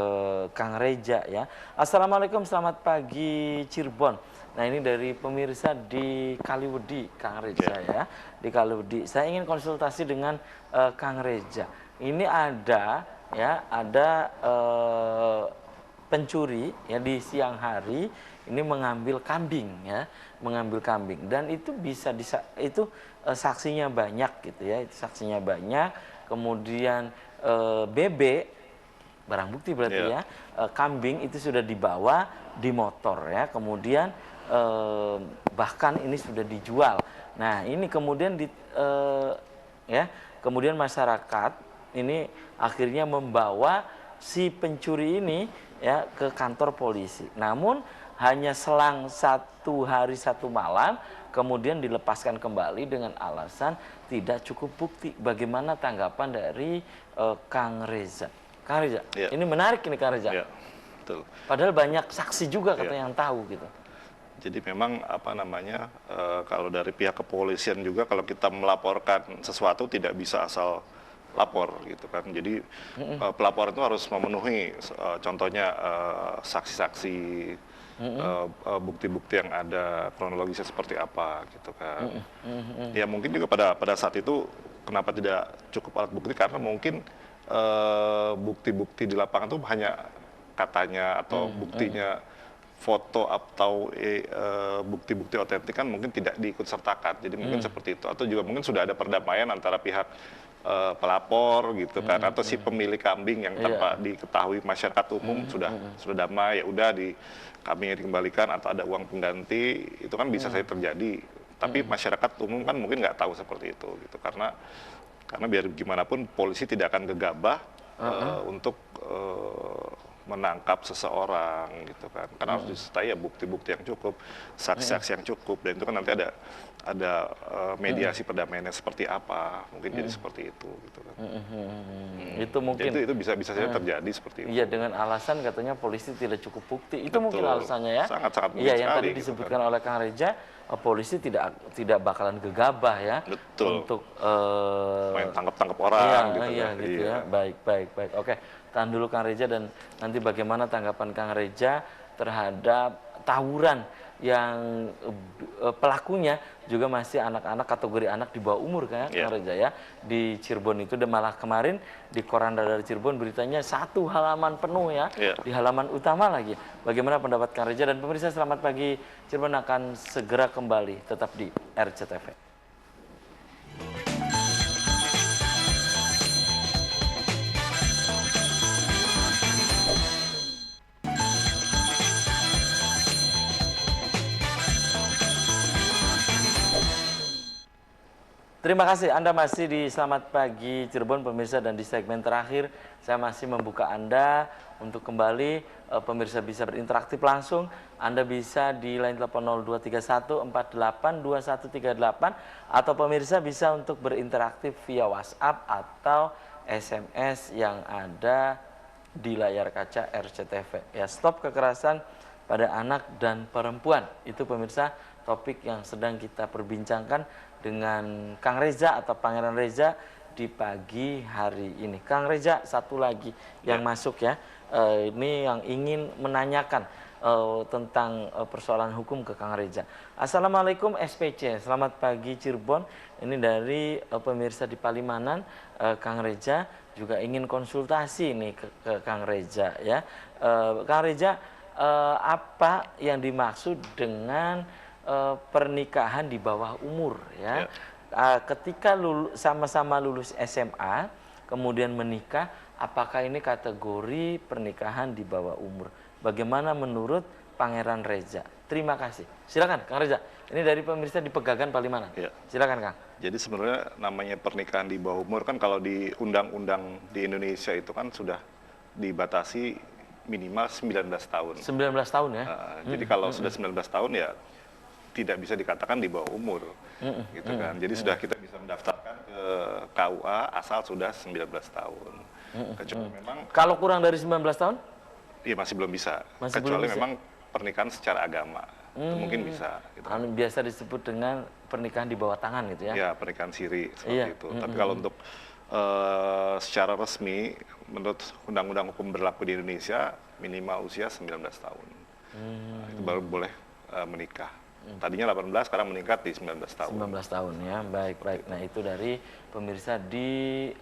Kang Reza ya. Assalamualaikum, selamat pagi Cirebon. Nah, ini dari pemirsa di Kaliwedi, Kang Reza ya. Di Kaliwedi. Saya ingin konsultasi dengan Kang Reza. Ini ada pencuri ya di siang hari ini mengambil kambing ya, mengambil kambing, dan itu saksinya banyak gitu ya, itu saksinya banyak. Kemudian bebek barang bukti berarti ya, kambing itu sudah dibawa di motor ya, kemudian bahkan ini sudah dijual. Nah, ini kemudian kemudian masyarakat ini akhirnya membawa si pencuri ini ya ke kantor polisi. Namun hanya selang 1 hari 1 malam kemudian dilepaskan kembali dengan alasan tidak cukup bukti. Bagaimana tanggapan dari Kang Reza? Kang Reza, ini menarik ini Kang Reza. Ya, betul. Padahal banyak saksi juga katanya yang tahu gitu. Jadi memang kalau dari pihak kepolisian juga kalau kita melaporkan sesuatu tidak bisa asal lapor gitu kan. Jadi pelapor itu harus memenuhi contohnya saksi-saksi, bukti-bukti yang ada, kronologisnya seperti apa gitu kan. Ya mungkin juga pada saat itu kenapa tidak cukup alat bukti karena mungkin bukti-bukti di lapangan itu hanya katanya atau buktinya foto atau bukti-bukti otentik kan mungkin tidak diikut sertakan. Jadi mungkin seperti itu, atau juga mungkin sudah ada perdamaian antara pihak pelapor gitu kan, atau si pemilik kambing yang tanpa diketahui masyarakat umum sudah damai, ya udah kambingnya dikembalikan atau ada uang pengganti, itu kan bisa saja terjadi. Tapi masyarakat umum kan mungkin nggak tahu seperti itu gitu, karena biar gimana pun polisi tidak akan gegabah untuk menangkap seseorang gitu kan, karena harus disertai ya bukti-bukti yang cukup, saksi-saksi yang cukup, dan itu kan nanti ada mediasi perdamaiannya seperti apa, mungkin jadi seperti itu gitu kan. Itu mungkin jadi itu bisa saja terjadi seperti itu. Iya, dengan alasan katanya polisi tidak cukup bukti. Itu Betul. Mungkin alasannya ya. Sangat-sangat mungkin iya, yang sekali, tadi gitu disebutkan kan. oleh Kang Reza, polisi tidak bakalan gegabah ya. Betul. Untuk main tangkap orang gitu iya, kan. gitu ya. Baik. Oke, tahan dulu Kang Reza, dan nanti bagaimana tanggapan Kang Reza terhadap tawuran yang pelakunya juga masih anak-anak, kategori anak di bawah umur kan Kang Reza ya, di Cirebon itu. Dan malah kemarin di koran dari Cirebon beritanya 1 halaman penuh ya, di halaman utama lagi. Bagaimana pendapat Kang Reza? Dan pemirsa, selamat pagi Cirebon akan segera kembali tetap di RCTV. Terima kasih, Anda masih di Selamat Pagi Cirebon pemirsa, dan di segmen terakhir saya masih membuka Anda untuk kembali pemirsa bisa berinteraksi langsung. Anda bisa di line telepon 0231 482138 atau pemirsa bisa untuk berinteraksi via WhatsApp atau SMS yang ada di layar kaca RCTV. Ya, stop kekerasan pada anak dan perempuan. Itu pemirsa topik yang sedang kita perbincangkan dengan Kang Reza atau Pangeran Reza di pagi hari ini. Kang Reza, satu lagi yang masuk ya, ini yang ingin menanyakan tentang persoalan hukum ke Kang Reza. Assalamualaikum SPC, selamat pagi Cirebon. Ini dari pemirsa di Palimanan, Kang Reza juga ingin konsultasi nih ke Kang Reza ya. Kang Reza, apa yang dimaksud dengan pernikahan di bawah umur ya? Ketika sama-sama lulus SMA kemudian menikah, apakah ini kategori pernikahan di bawah umur? Bagaimana menurut Pangeran Reza? Terima kasih. Silakan Kang Reza. Ini dari pemirsa di Pegagan Palimanan. Ya. Silakan Kang. Jadi sebenarnya namanya pernikahan di bawah umur kan kalau di undang-undang di Indonesia itu kan sudah dibatasi minimal 19 tahun. 19 tahun ya. Jadi kalau sudah 19 tahun ya tidak bisa dikatakan di bawah umur. Gitu kan. Jadi sudah kita bisa mendaftarkan ke KUA asal sudah 19 tahun. Kecuali memang Kalau kurang dari 19 tahun? iya masih belum bisa. Masih Kecuali belum bisa. memang pernikahan secara agama. Itu mungkin bisa gitu. Biasa disebut dengan pernikahan di bawah tangan gitu ya. Ya, pernikahan siri seperti Iya. itu. Tapi kalau untuk secara resmi, menurut Undang-Undang Hukum berlaku di Indonesia, minimal usia 19 tahun. Nah, itu baru boleh menikah. Tadinya 18, sekarang meningkat di 19 tahun. 19 tahun ya, baik. Nah itu dari pemirsa di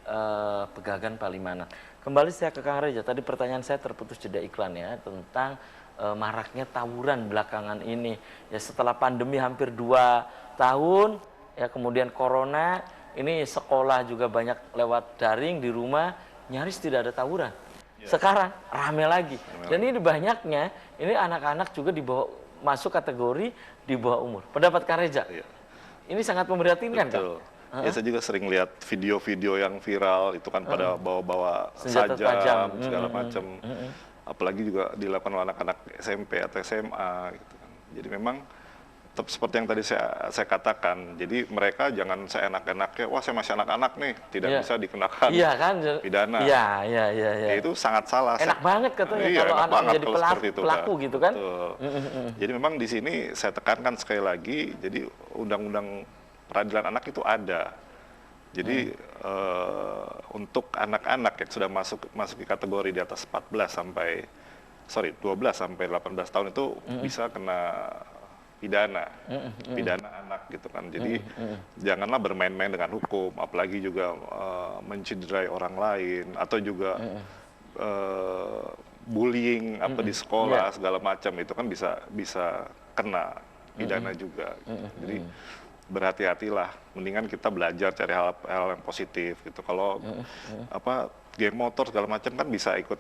Pegagan Palimanan. Kembali saya ke Kang Reza, tadi pertanyaan saya terputus jeda iklan ya, tentang maraknya tawuran belakangan ini. Ya setelah pandemi hampir 2 tahun, ya kemudian corona, ini sekolah juga banyak lewat daring di rumah, nyaris tidak ada tawuran. Sekarang rame lagi. Dan ini banyaknya, ini anak-anak juga masuk kategori di bawah umur. Pendapat Kang Reza? Iya. Ini sangat memprihatinkan kan? Betul. Ya, saya juga sering lihat video-video yang viral itu kan pada bawa-bawa Senjata tajam. sajam segala macam. Apalagi juga dilakukan oleh anak-anak SMP atau SMA gitu kan. Jadi memang tetap seperti yang tadi saya katakan. Jadi mereka jangan seenak-enaknya, wah saya masih anak-anak nih, tidak Iya. bisa dikenakan Iya kan? pidana. Iya. Ya, itu sangat salah. Enak banget katanya Iya, kalau enak anak banget menjadi kalau seperti itu, pelaku gitu kan? Betul. Jadi memang di sini saya tekankan sekali lagi, jadi undang-undang peradilan anak itu ada. Jadi untuk anak-anak yang sudah masuk di kategori di atas 12 sampai 18 tahun itu bisa kena pidana anak gitu kan. Jadi janganlah bermain-main dengan hukum, apalagi juga mencederai orang lain atau juga bullying apa di sekolah segala macam itu kan bisa kena pidana juga. Jadi berhati-hatilah, mendingan kita belajar cari hal yang positif gitu. Kalau apa geng motor segala macam kan bisa ikut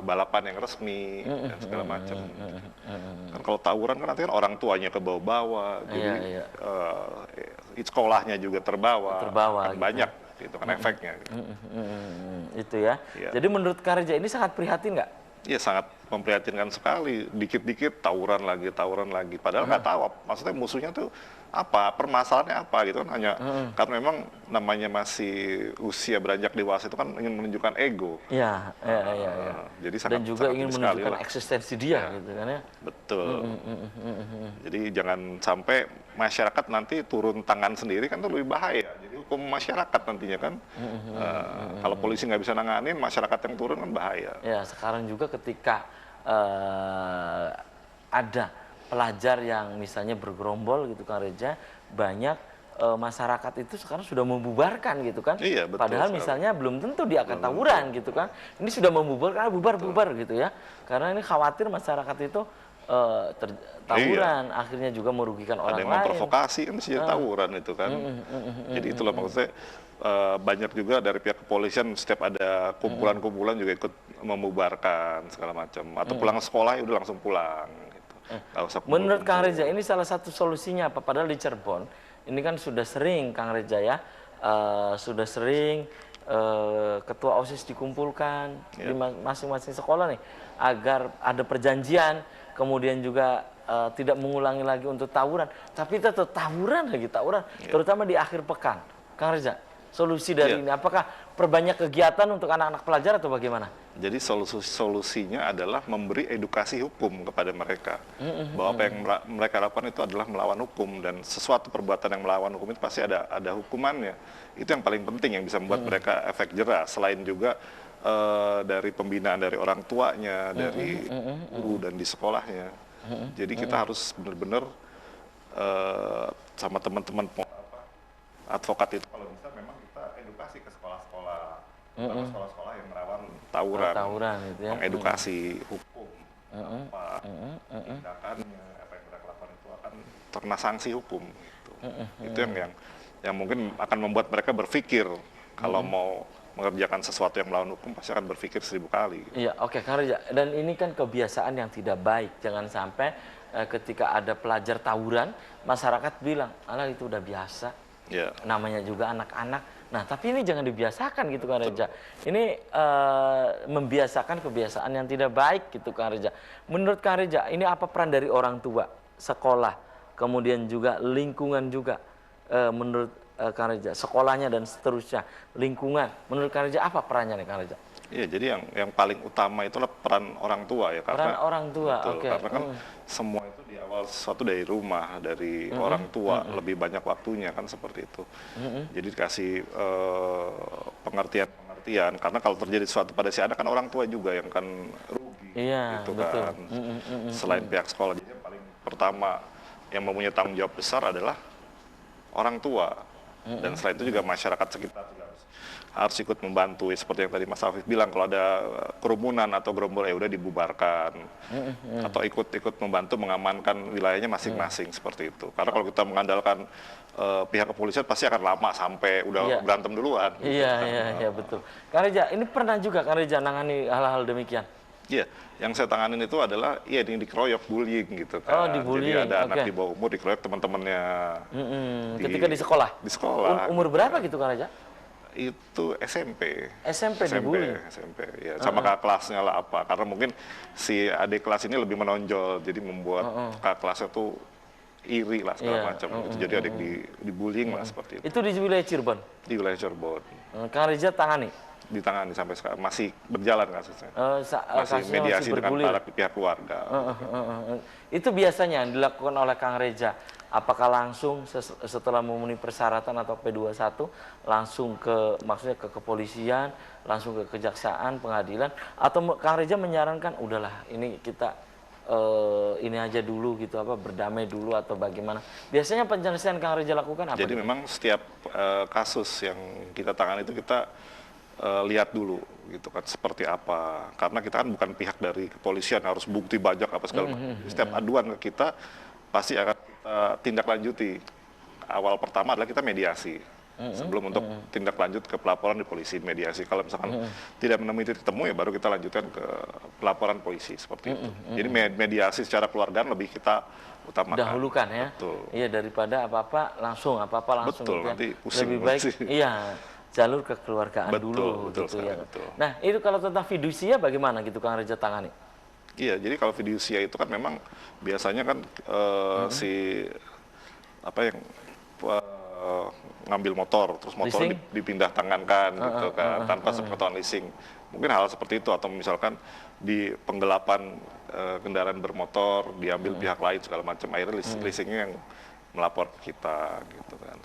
balapan yang resmi dan segala macam. Kan kalau tawuran kan nanti kan orang tuanya ke bawah-bawah, jadi sekolahnya juga terbawa kan gitu. banyak gitu kan efeknya. Gitu. Itu ya. Iya. Jadi menurut Kang Reza ini sangat prihatin nggak? Iya sangat memprihatinkan sekali. Dikit-dikit tawuran lagi. Padahal nggak tahu, maksudnya musuhnya tuh apa, permasalahannya apa gitu kan. Hanya karena memang namanya masih usia beranjak dewasa itu kan ingin menunjukkan ego. Iya. Jadi Dan juga ingin ini sekali menunjukkan lah. eksistensi dia gitu kan ya. Betul. Jadi jangan sampai masyarakat nanti turun tangan sendiri kan itu lebih bahaya. Jadi hukum masyarakat nantinya kan. Kalau polisi nggak bisa nanganin, masyarakat yang turun kan bahaya. Ya, sekarang juga ketika ada pelajar yang misalnya bergerombol gitu Kang Reza, banyak masyarakat itu sekarang sudah membubarkan gitu kan. Iya, betul Padahal sekali. misalnya belum tentu dia akan tawuran gitu kan. Ini sudah membubarkan, bubar gitu ya. Karena ini khawatir masyarakat itu tawuran, akhirnya juga merugikan Ada orang yang lain. memprovokasi kan bisa jadi tawuran itu kan. Jadi itulah maksudnya banyak juga dari pihak kepolisian setiap ada kumpulan-kumpulan juga ikut membubarkan segala macam. Atau pulang sekolah ya udah langsung pulang. Gitu. Nggak usah Menurut Kang kumpul-kumpul. Reza ini salah satu solusinya apa? Padahal di Cirebon ini kan sudah sering Kang Reza ya, sudah sering ketua OSIS dikumpulkan di masing-masing sekolah nih agar ada perjanjian, kemudian juga tidak mengulangi lagi untuk tawuran, tapi tetap tawuran, terutama di akhir pekan. Kang Reza, solusi dari ini apakah perbanyak kegiatan untuk anak-anak pelajar atau bagaimana? Jadi solusinya adalah memberi edukasi hukum kepada mereka. Bahwa apa yang mereka lakukan itu adalah melawan hukum. Dan sesuatu perbuatan yang melawan hukum itu pasti ada hukumannya. Itu yang paling penting yang bisa membuat mereka efek jerah. Selain juga dari pembinaan dari orang tuanya, dari guru dan di sekolahnya. Jadi kita harus benar-benar sama teman-teman advokat itu kalau bisa memang kita edukasi ke sekolah-sekolah, terutama sekolah-sekolah yang merawan tawuran Gitu ya. mengedukasi hukum, apa tindakannya, apa yang mereka lakukan itu akan terkena sanksi hukum. Gitu. Itu yang mungkin akan membuat mereka berpikir kalau mau mengerjakan sesuatu yang melawan hukum pasti akan berpikir 1000 kali. Iya, oke, Kang Reza. Dan ini kan kebiasaan yang tidak baik. Jangan sampai ketika ada pelajar tawuran, masyarakat bilang, alah itu udah biasa. Ya. Namanya juga anak-anak. Nah, tapi ini jangan dibiasakan gitu, Kang Reza. Ini membiasakan kebiasaan yang tidak baik gitu, Kang Reza. Menurut Kang Reza, ini apa peran dari orang tua, sekolah, kemudian juga lingkungan juga, menurut Kang Reza, sekolahnya dan seterusnya, lingkungan. Menurut Kang Reza, apa perannya nih, Kang Reza? Iya, jadi yang paling utama itulah peran orang tua ya, Peran karena orang tua, betul, oke. karena kan semua itu di awal sesuatu dari rumah, dari orang tua, lebih banyak waktunya kan seperti itu. Jadi dikasih pengertian-pengertian, karena kalau terjadi sesuatu pada si anak kan orang tua juga yang kan rugi, Iya, gitu betul. kan. Selain pihak sekolah, jadi yang paling pertama yang mempunyai tanggung jawab besar adalah orang tua. Dan selain itu juga masyarakat sekitar juga harus ikut membantu. Seperti yang tadi Mas Afif bilang, kalau ada kerumunan atau gerombol ya udah dibubarkan. Atau ikut membantu mengamankan wilayahnya masing-masing seperti itu. Karena kalau kita mengandalkan pihak kepolisian pasti akan lama sampai udah berantem duluan. Iya, betul. Kang Reza, ini pernah juga Kang Reza nangani hal-hal demikian? Iya, yang saya tanganin itu adalah yang dikeroyok, bullying gitu kan. Oh, di-bullying, Jadi ada anak oke. di bawah umur dikeroyok teman-temannya. Ketika di sekolah? Di sekolah. Umur berapa gitu, Kang Reza? Itu SMP. SMP dibully? SMP, ya. Sama kakak kelasnya lah apa. Karena mungkin si adik kelas ini lebih menonjol, jadi membuat kakak kelasnya tuh iri lah segala macam. Gitu. Jadi adik dibullying lah seperti itu. Itu di wilayah Cirebon? Di wilayah Cirebon. Kang Reza tangani? Ditangani sampai sekarang, masih berjalan kasusnya. Masih Kasusnya mediasi masih dengan bergulir? para pihak keluarga. Itu biasanya yang dilakukan oleh Kang Reza, apakah langsung setelah memenuhi persyaratan atau P21 langsung maksudnya ke kepolisian, langsung ke kejaksaan, pengadilan, atau Kang Reza menyarankan udahlah ini kita ini aja dulu gitu, berdamai dulu atau bagaimana? Biasanya penyelesaian Kang Reza lakukan apa? Jadi memang setiap kasus yang kita tangani itu kita lihat dulu gitu kan seperti apa, karena kita kan bukan pihak dari kepolisian harus bukti banyak apa segala macam. Setiap aduan ke kita pasti akan kita tindak lanjuti. Awal pertama adalah kita mediasi sebelum untuk tindak lanjut ke pelaporan di polisi, mediasi. Kalau misalkan tidak menemui titik temu ya baru kita lanjutkan ke pelaporan polisi seperti itu. Jadi mediasi secara keluargaan lebih kita utamakan. Dahulukan ya. Betul. Iya, daripada apa-apa langsung Betul, gitu ya. nanti pusing Lebih baik sih. iya, jalur kekeluargaan dulu Betul gitu sekali, ya. betul. Nah, itu kalau tentang fidusia bagaimana gitu Kang Reza tangani? Iya, jadi kalau fidusia itu kan memang biasanya kan si apa yang ngambil motor, terus motor Leasing? dipindah tangankan gitu kan, tanpa sepengetahuan leasing. Mungkin hal seperti itu, atau misalkan di penggelapan kendaraan bermotor diambil pihak lain segala macam, akhirnya leasingnya yang melapor ke kita gitu kan.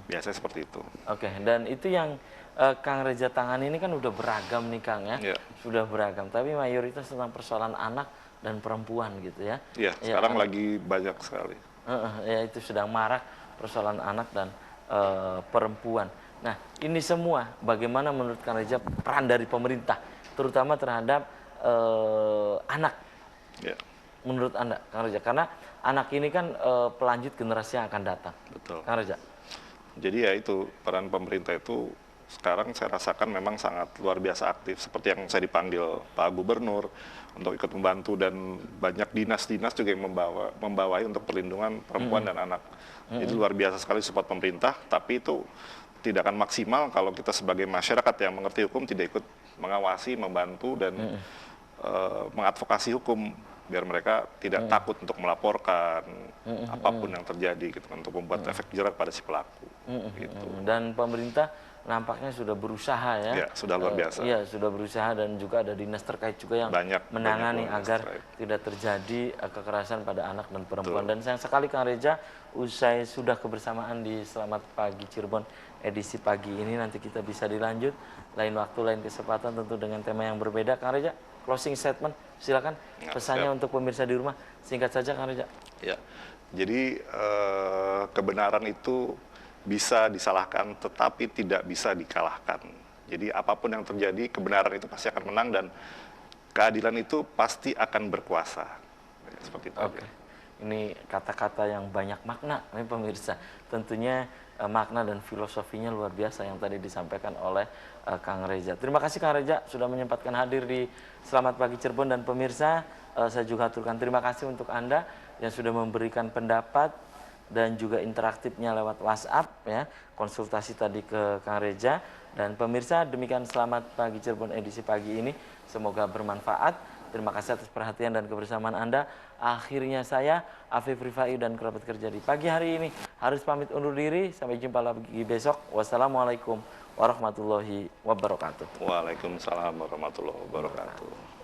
Biasanya seperti itu. Oke, dan itu yang Kang Reza tangani ini kan udah beragam nih Kang ya. Iya. Sudah beragam, tapi mayoritas tentang persoalan anak dan perempuan gitu ya. Iya, sekarang lagi banyak sekali. Ya itu sedang marak persoalan anak dan perempuan. Nah, ini semua bagaimana menurut Kang Reza peran dari pemerintah, terutama terhadap anak, Ya, menurut Anda, Kang Reza? Karena anak ini kan pelanjut generasi yang akan datang. betul. Kang Reza? Jadi ya itu, peran pemerintah itu sekarang saya rasakan memang sangat luar biasa aktif. Seperti yang saya dipanggil Pak Gubernur untuk ikut membantu, dan banyak dinas-dinas juga yang membawai untuk perlindungan perempuan dan anak. Jadi luar biasa sekali support pemerintah, tapi itu tidak akan maksimal kalau kita sebagai masyarakat yang mengerti hukum tidak ikut mengawasi, membantu, dan mengadvokasi hukum biar mereka tidak takut untuk melaporkan apapun yang terjadi gitu, untuk membuat efek jerak pada si pelaku. Gitu. Dan pemerintah nampaknya sudah berusaha ya. Ya, sudah luar biasa. Iya, sudah berusaha, dan juga ada dinas terkait juga yang menangani banyak agar terkait. tidak terjadi kekerasan pada anak dan perempuan. Dan sayang sekali Kang Reza, usai sudah kebersamaan di Selamat Pagi Cirebon edisi pagi ini, nanti kita bisa dilanjut lain waktu, lain kesempatan, tentu dengan tema yang berbeda. Kang Reza, closing statement silakan, pesannya untuk pemirsa di rumah, singkat saja Kang Reza. Ya, jadi kebenaran itu bisa disalahkan tetapi tidak bisa dikalahkan. Jadi apapun yang terjadi, kebenaran itu pasti akan menang dan keadilan itu pasti akan berkuasa. Seperti itu. Oke. Ini kata-kata yang banyak makna, nih pemirsa. Tentunya makna dan filosofinya luar biasa yang tadi disampaikan oleh Kang Reza. Terima kasih Kang Reza sudah menyempatkan hadir di Selamat Pagi Cirebon, dan pemirsa saya juga aturkan terima kasih untuk Anda yang sudah memberikan pendapat dan juga interaktifnya lewat WhatsApp ya, konsultasi tadi ke Kang Reza. Dan pemirsa, demikian Selamat Pagi Cirebon edisi pagi ini, semoga bermanfaat. Terima kasih atas perhatian dan kebersamaan Anda. Akhirnya saya, Afif Rifai dan kerabat kerja di pagi hari ini harus pamit undur diri. Sampai jumpa lagi besok. Wassalamualaikum warahmatullahi wabarakatuh. Waalaikumsalam warahmatullahi wabarakatuh.